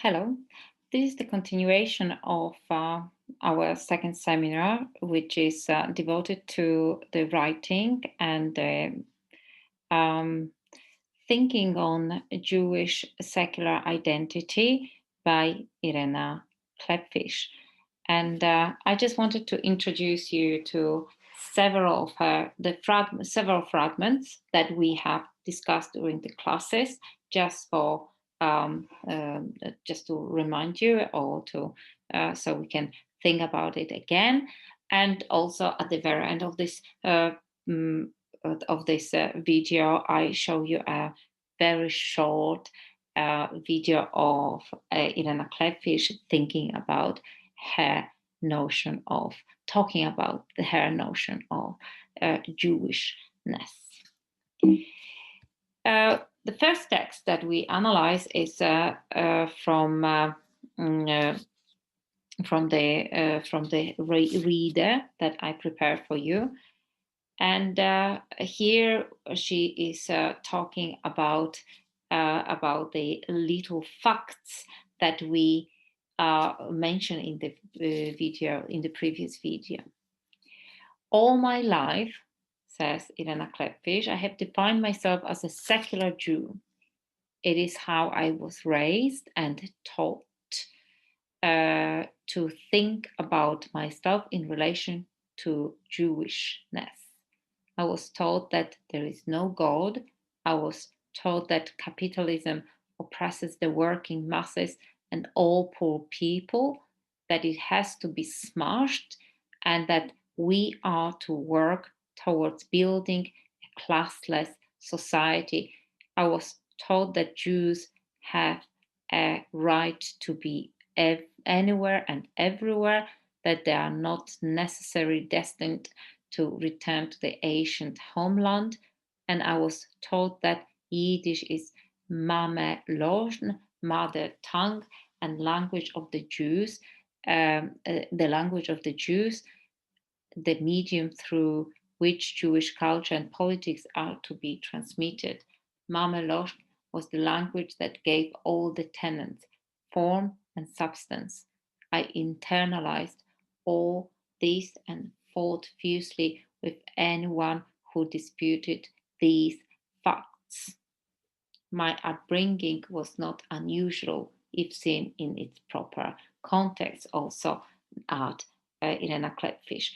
Hello, this is the continuation of our second seminar, which is devoted to the writing and um, thinking on Jewish secular identity by Irena Klepfisz. And I just wanted to introduce you to several of several fragments that we have discussed during the classes, just for just to remind you, or to so we can think about it again. And also at the very end of this mm, video, I show you a very short video of Irena Klepfisz thinking about her notion of talking about her notion of Jewishness. The first text that we analyze is mm, from the reader that I prepared for you. And here she is talking about the little facts that we mentioned in the video, in the previous video. All my life, says Irena Klepfisz, I have defined myself as a secular Jew. It is how I was raised and taught to think about myself in relation to Jewishness. I was taught that there is no God. I was taught that capitalism oppresses the working masses and all poor people, that it has to be smashed, and that we are to work towards building a classless society. I was taught that Jews have a right to be anywhere and everywhere, that they are not necessarily destined to return to the ancient homeland. And I was taught that Yiddish is Mame Loshen, mother tongue, and language of the Jews, the language of the Jews, the medium through which Jewish culture and politics are to be transmitted. Mame Loshen was the language that gave all the tenets form and substance. I internalized all this and fought fiercely with anyone who disputed these facts. My upbringing was not unusual if seen in its proper context, also at Irena Klepfisz.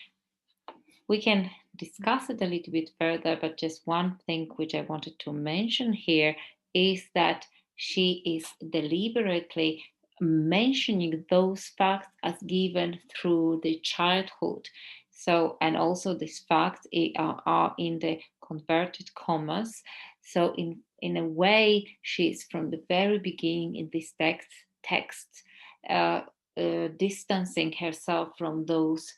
We can discuss it a little bit further, but just one thing which I wanted to mention here is that she is deliberately mentioning those facts as given through the childhood. So, and also these facts are in the converted commas. So, in a way, she's from the very beginning in this text distancing herself from those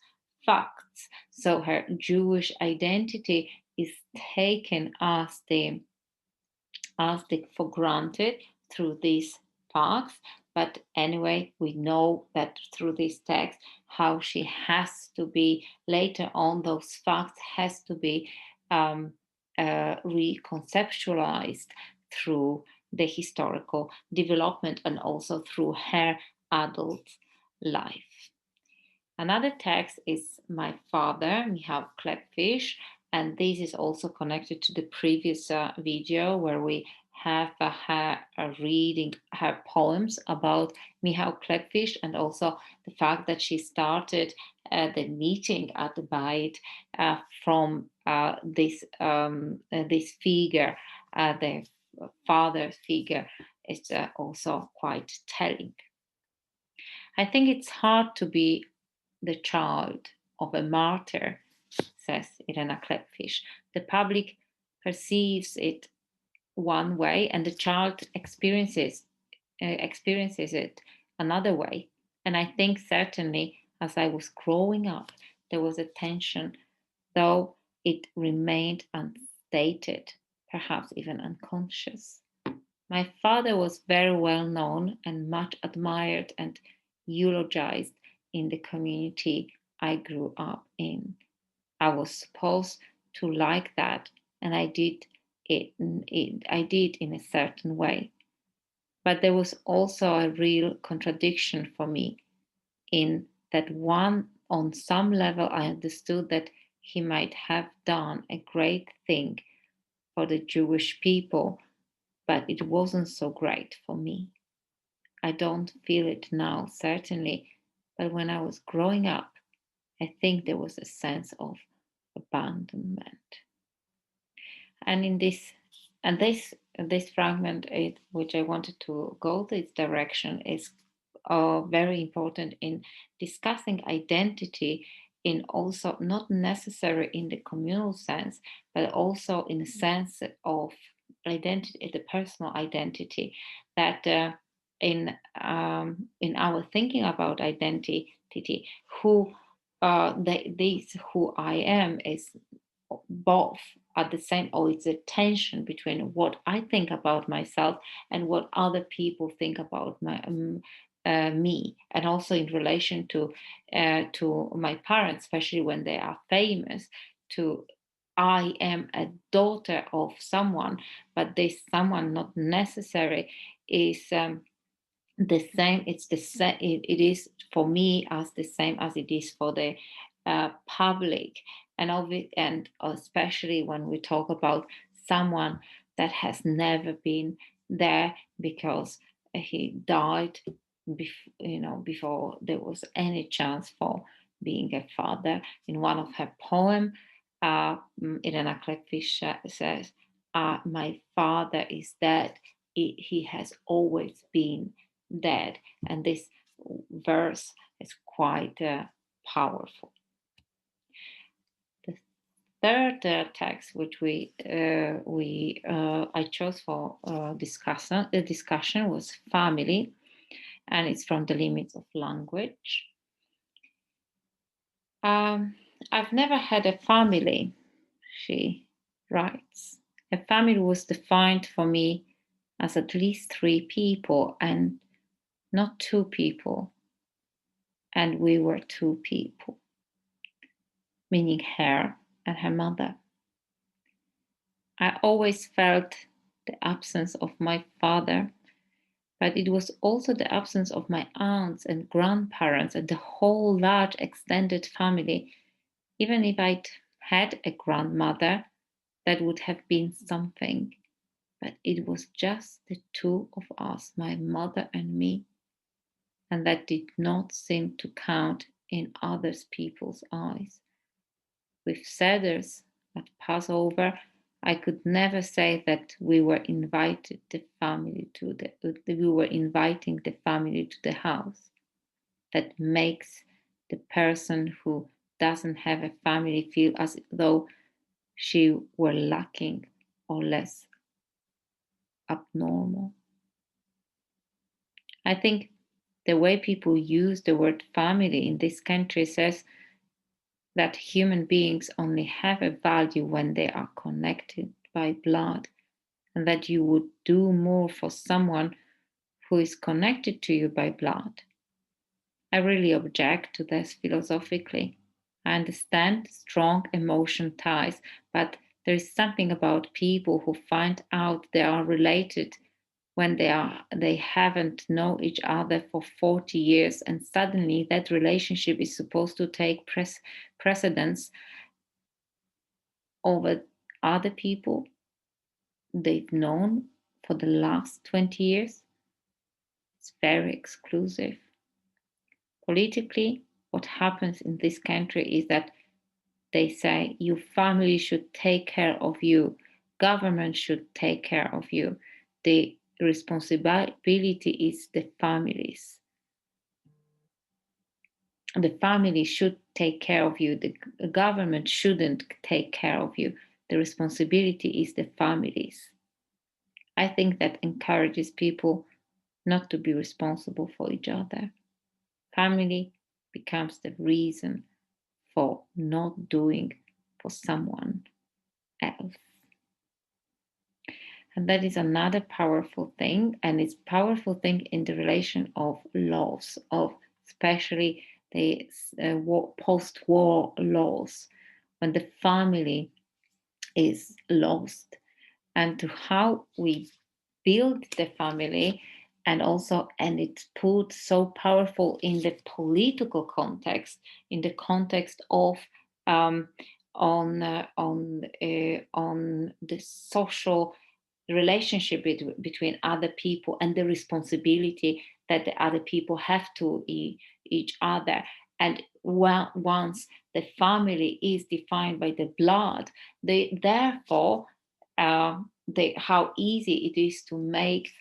facts. So her Jewish identity is taken as the for granted through these facts. But anyway, we know that through this text, how she has to be later on, those facts has to be reconceptualized through the historical development and also through her adult life. Another text is my father, Michał Klepfisz, and this is also connected to the previous video where we have her reading her poems about Michał Klepfisz, and also the fact that she started the meeting at the Beit from this figure, the father figure, is also quite telling. I think it's hard to be the child of a martyr, says Irena Klepfisz. The public perceives it one way, and the child experiences it another way. And I think certainly, as I was growing up, there was a tension, though it remained unstated, perhaps even unconscious. My father was very well known and much admired and eulogized in the community I grew up in. I was supposed to like that, and I did it. I did in a certain way. But there was also a real contradiction for me in that one, on some level, I understood that he might have done a great thing for the Jewish people, but it wasn't so great for me. I don't feel it now, certainly, but when I was growing up, I think there was a sense of abandonment. And in this and this fragment, which I wanted to go this direction, is very important in discussing identity, in also not necessarily in the communal sense, but also in the sense of identity, the personal identity, that in our thinking about identity, who this who I am is both at the same, or it's a tension between what I think about myself and what other people think about me, and also in relation to my parents, especially when they are famous. To I am a daughter of someone, but this someone not necessary is the same. It's the same. It is for me as the same as it is for the public, and especially when we talk about someone that has never been there because he died before there was any chance for being a father. In one of her poem, Irena Klepfisz says, "My father is dead. He has always been dead." And this verse is quite powerful. The third text, which I chose for discussion, was family, and it's from The Limits of Language. I've never had a family, she writes. A family was defined for me as at least 3 people and not 2 people. And we were 2 people, meaning her and her mother. I always felt the absence of my father, but it was also the absence of my aunts and grandparents and the whole large extended family. Even if I'd had a grandmother, that would have been something. But it was just the 2 of us, my mother and me, and that did not seem to count in other people's eyes. With Seders at Passover, I could never say that we were inviting the family to the house. That makes the person who doesn't have a family feel as though she were lacking or less abnormal. I think the way people use the word family in this country says that human beings only have a value when they are connected by blood, and that you would do more for someone who is connected to you by blood. I really object to this philosophically. I understand strong emotion ties, but there is something about people who find out they are related when they haven't known each other for 40 years, and suddenly that relationship is supposed to take precedence over other people they've known for the last 20 years. It's very exclusive. Politically, what happens in this country is that they say your family should take care of you, government should take care of you. The responsibility is the families. The family should take care of you. The government shouldn't take care of you. The responsibility is the families. I think that encourages people not to be responsible for each other. Family becomes the reason for not doing for someone else. And that is another powerful thing. And it's powerful thing in the relation of laws, of especially the post-war laws, when the family is lost, and to how we build the family and it put so powerful in the political context, in the context of um, on the social relationship between other people and the responsibility that the other people have to each other. And once the family is defined by the blood, they therefore how easy it is to make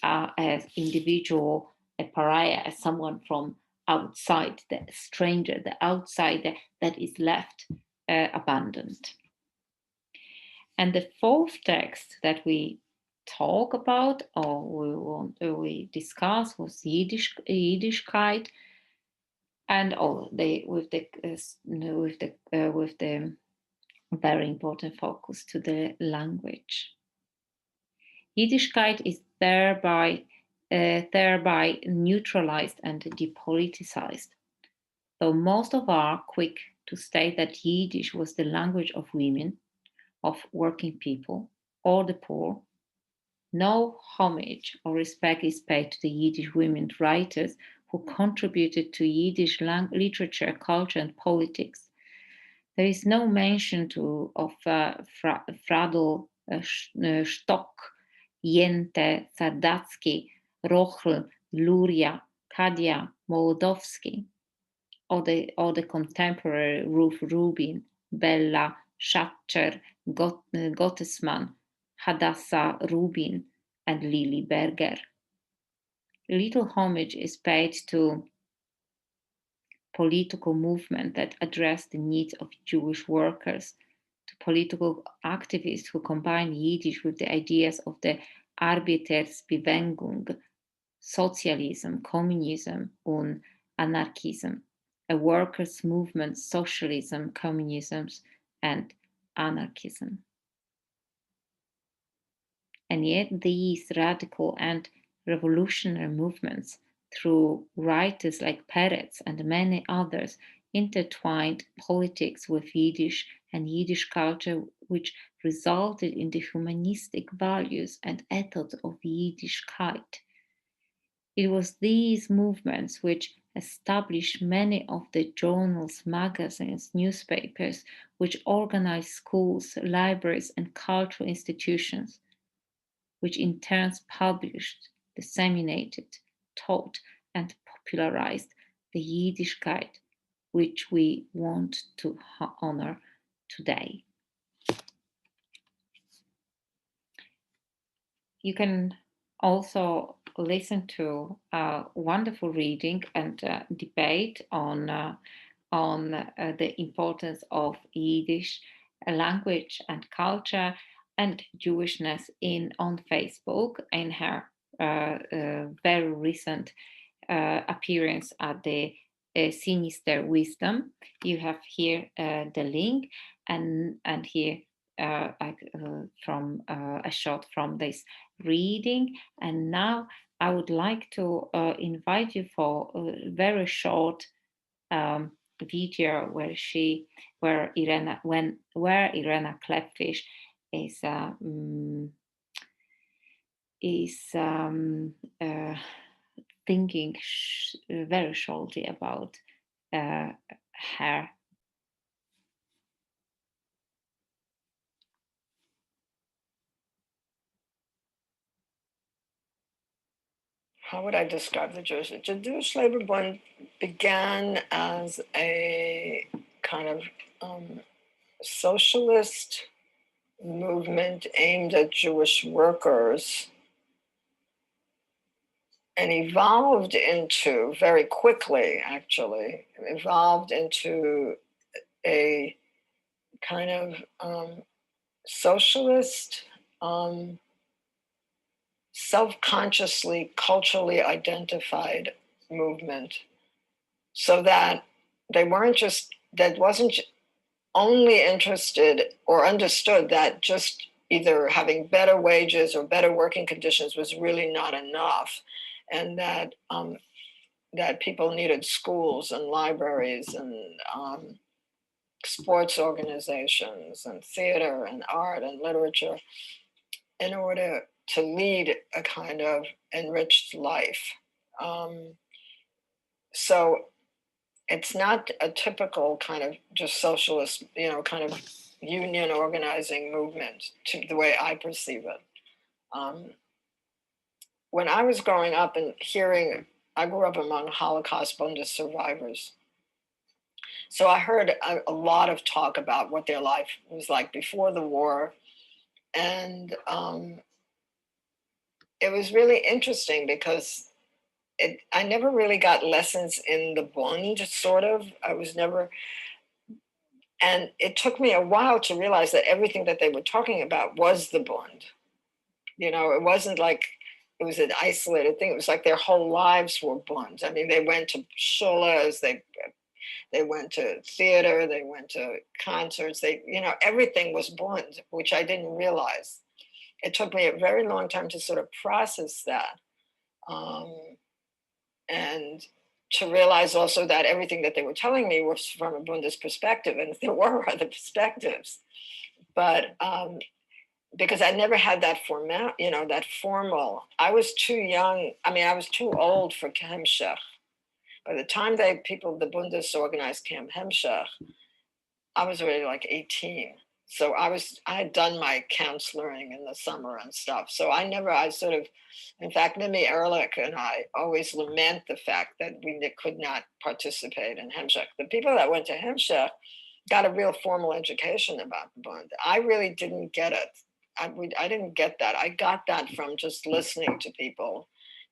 as individual a pariah, as someone from outside, the stranger, the outsider that is left abandoned. And the fourth text that we talk about or we discuss was Yiddishkeit, and with the very important focus to the language. Yiddishkeit is thereby neutralized and depoliticized, though most of are quick to state that Yiddish was the language of women, of working people, or the poor. No homage or respect is paid to the Yiddish women writers who contributed to Yiddish literature, culture, and politics. There is no mention of Fradl Stock, Jente, Sadatsky, Rochl, Luria, Kadia, Molodowski, or the contemporary Ruth Rubin, Bella, Schachter, Gottesman, Hadassah Rubin, and Lili Berger. Little homage is paid to political movement that address the needs of Jewish workers, to political activists who combine Yiddish with the ideas of the Arbeitersbewegung, socialism, communism, and anarchism, a workers' movement, socialism, communism, and anarchism. And yet these radical and revolutionary movements, through writers like Peretz and many others, intertwined politics with Yiddish and Yiddish culture, which resulted in the humanistic values and ethos of Yiddishkeit. It was these movements which established many of the journals, magazines, newspapers, which organized schools, libraries, and cultural institutions, which in turn published, disseminated, taught, and popularized the Yiddishkeit, which we want to honor today. You can also listen to a wonderful reading and debate on the importance of Yiddish language and culture and Jewishness on Facebook in her very recent appearance at the Sinister Wisdom. You have here the link, and here from a shot from this reading. And now I would like to invite you for a very short video where Irena Klepfisz is thinking very shortly about her. How would I describe the Jewish? The Jewish Labor Bund began as a kind of socialist movement aimed at Jewish workers, and evolved into, very quickly actually, evolved into a kind of socialist, self-consciously, culturally identified movement, so that they weren't just, that wasn't only interested or understood that just either having better wages or better working conditions was really not enough, and that that people needed schools and libraries and sports organizations and theater and art and literature in order to lead a kind of enriched life. So it's not a typical kind of just socialist, kind of union organizing movement to the way I perceive it. When I was growing up and I grew up among Holocaust Bundes survivors. So I heard a lot of talk about what their life was like before the war. And it was really interesting because I never really got lessons in the Bund, sort of. I was never, and it took me a while to realize that everything that they were talking about was the Bund. It wasn't like it was an isolated thing. It was like their whole lives were Bund. I mean, they went to shulas, they went to theater, they went to concerts, everything was Bund, which I didn't realize. It took me a very long time to sort of process that. And to realize also that everything that they were telling me was from a Buddhist perspective, and there were other perspectives. But because I never had that that formal, I was too young. I mean, I was too old for Hemshech. By the time the Bundes organized Camp Hemshech, I was already like 18. So I had done my counseling in the summer and stuff. So in fact, Mimi Ehrlich and I always lament the fact that we could not participate in Hemshech. The people that went to Hemshech got a real formal education about the Bund. I really didn't get it. I didn't get that. I got that from just listening to people,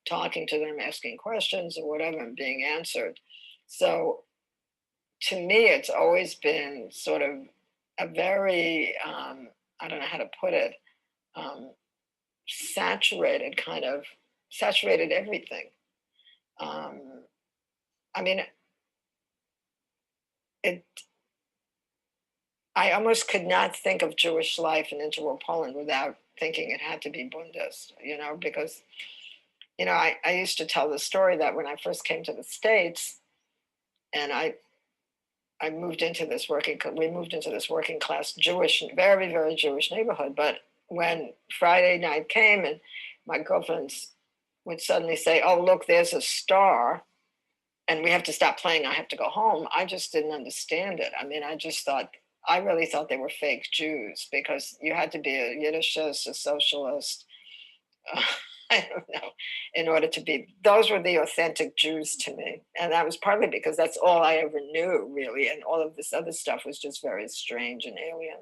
talking to them, asking questions or whatever, and being answered. So to me, it's always been sort of a very, I don't know how to put it, saturated everything. I mean, I almost could not think of Jewish life in interwar Poland without thinking it had to be Bundist, because, I used to tell the story that when I first came to the States and we moved into this working class Jewish, very, very Jewish neighborhood. But when Friday night came and my girlfriends would suddenly say, "Oh, look, there's a star and we have to stop playing. I have to go home." I just didn't understand it. I mean, I really thought they were fake Jews because you had to be a Yiddishist, a socialist, I don't know, in order to be, those were the authentic Jews to me. And that was partly because that's all I ever knew, really. And all of this other stuff was just very strange and alien.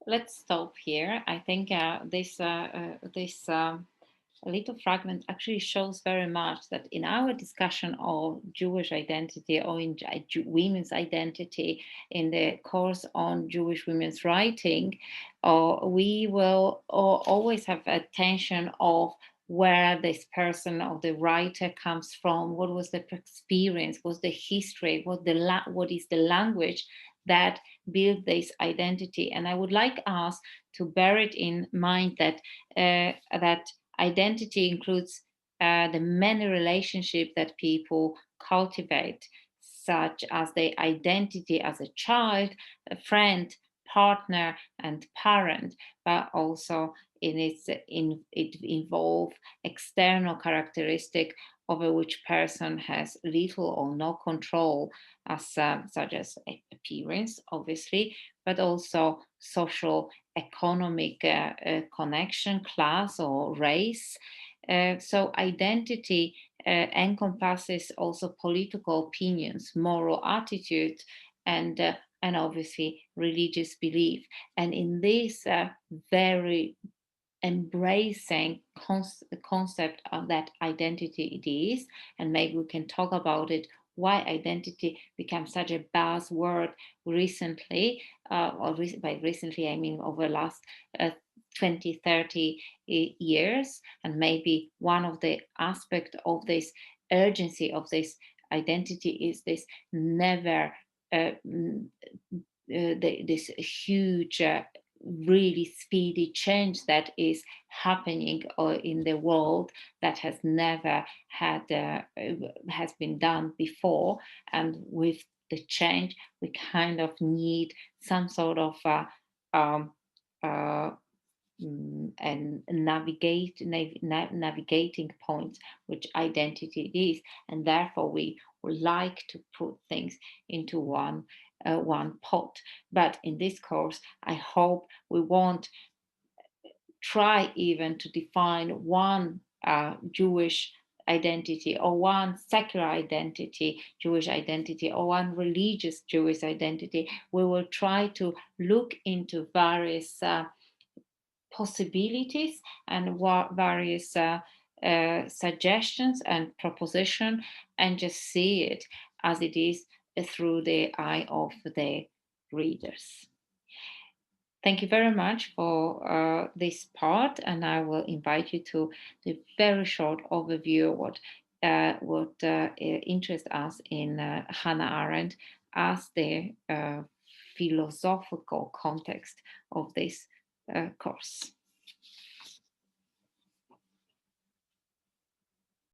Let's stop here. I think this little fragment actually shows very much that in our discussion of Jewish identity or in women's identity in the course on Jewish women's writing, we will always have attention of where this person or the writer comes from, what was the experience, what's the history, what is the language that build this identity. And I would like us to bear it in mind that that identity includes the many relationships that people cultivate, such as the identity as a child, a friend, partner, and parent, but also it involve external characteristic over which person has little or no control, such as appearance, obviously, but also social, economic connection, class, or race. So identity encompasses also political opinions, moral attitude, and obviously religious belief. And in this very embracing concept of that identity it is, and maybe we can talk about it, why identity became such a buzzword recently, by recently I mean over the last 20, 30 years. And maybe one of the aspects of this urgency of this identity is this never this huge really speedy change that is happening in the world that has never has been done before. And with the change we kind of need some sort of um, uh, and navigating points which identity is, and therefore we would like to put things into one pot. But in this course, I hope we won't try even to define one Jewish identity or one secular identity, Jewish identity, or one religious Jewish identity. We will try to look into various possibilities and various suggestions and proposition, and just see it as it is through the eye of the readers. Thank you very much for this part, and I will invite you to the very short overview what interests us in Hannah Arendt as the philosophical context of this course.